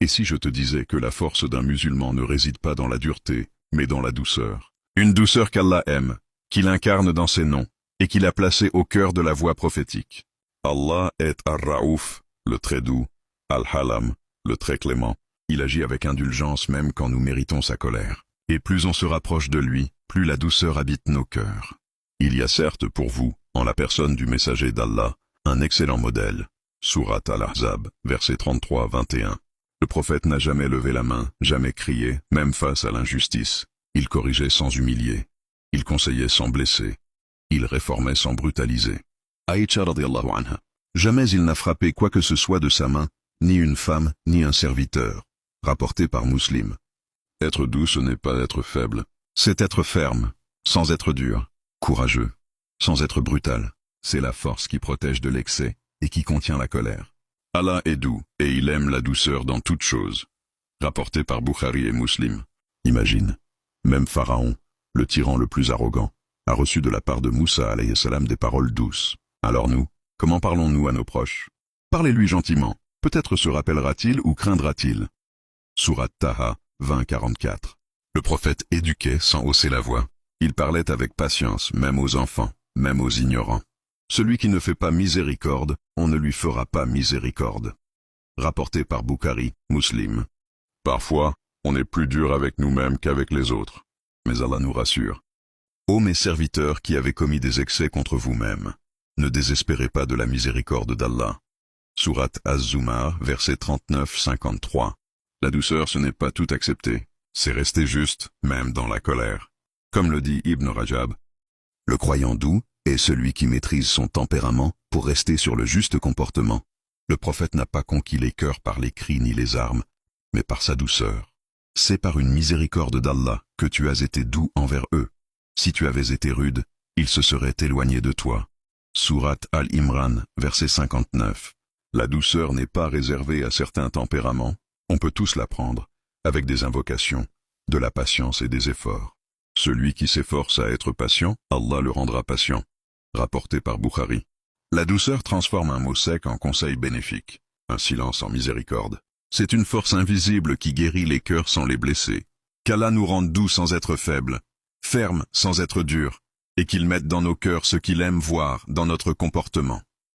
Et si je te disais que la force d'un musulman ne réside pas dans la dureté, mais dans la douceur? Une douceur qu'Allah aime, qu'il incarne dans ses noms, et qu'il a placée au cœur de la voie prophétique. Allah est Ar-Raouf, le très doux, Al-Halam, le très clément. Il agit avec indulgence même quand nous méritons sa colère. Et plus on se rapproche de lui, plus la douceur habite nos cœurs. Il y a certes pour vous, en la personne du messager d'Allah, un excellent modèle. Sourate Al-Ahzab, versets 33-21. Le prophète n'a jamais levé la main, jamais crié, même face à l'injustice. Il corrigeait sans humilier. Il conseillait sans blesser. Il réformait sans brutaliser. Aïcha radiyallahu anha. Jamais il n'a frappé quoi que ce soit de sa main, ni une femme, ni un serviteur. Rapporté par Muslim. Être doux, ce n'est pas être faible. C'est être ferme, sans être dur. Courageux, sans être brutal. C'est la force qui protège de l'excès et qui contient la colère. Allah est doux, et il aime la douceur dans toutes choses. Rapporté par Bukhari et Muslim. Imagine, même Pharaon, le tyran le plus arrogant, a reçu de la part de Moussa alayhi salam des paroles douces. Alors nous, comment parlons-nous à nos proches? Parlez-lui gentiment, peut-être se rappellera-t-il ou craindra-t-il. Sourate Taha, 20-44. Le prophète éduquait sans hausser la voix. Il parlait avec patience, même aux enfants, même aux ignorants. Celui qui ne fait pas miséricorde, on ne lui fera pas miséricorde. Rapporté par Bukhari, Muslim. Parfois, on est plus dur avec nous-mêmes qu'avec les autres. Mais Allah nous rassure. Ô mes serviteurs qui avez commis des excès contre vous-mêmes, ne désespérez pas de la miséricorde d'Allah. Sourate Az-Zumar, versets 39-53. La douceur, ce n'est pas tout accepter. C'est rester juste, même dans la colère. Comme le dit Ibn Rajab, le croyant doux est celui qui maîtrise son tempérament pour rester sur le juste comportement. Le prophète n'a pas conquis les cœurs par les cris ni les armes, mais par sa douceur. C'est par une miséricorde d'Allah que tu as été doux envers eux. Si tu avais été rude, ils se seraient éloignés de toi. Sourate Al-Imran, verset 59. La douceur n'est pas réservée à certains tempéraments, on peut tous l'apprendre, avec des invocations, de la patience et des efforts. Celui qui s'efforce à être patient, Allah le rendra patient. Rapporté par Bukhari. La douceur transforme un mot sec en conseil bénéfique, un silence en miséricorde. C'est une force invisible qui guérit les cœurs sans les blesser. Qu'Allah nous rende doux sans être faible, ferme sans être dur, et qu'il mette dans nos cœurs ce qu'il aime voir dans notre comportement.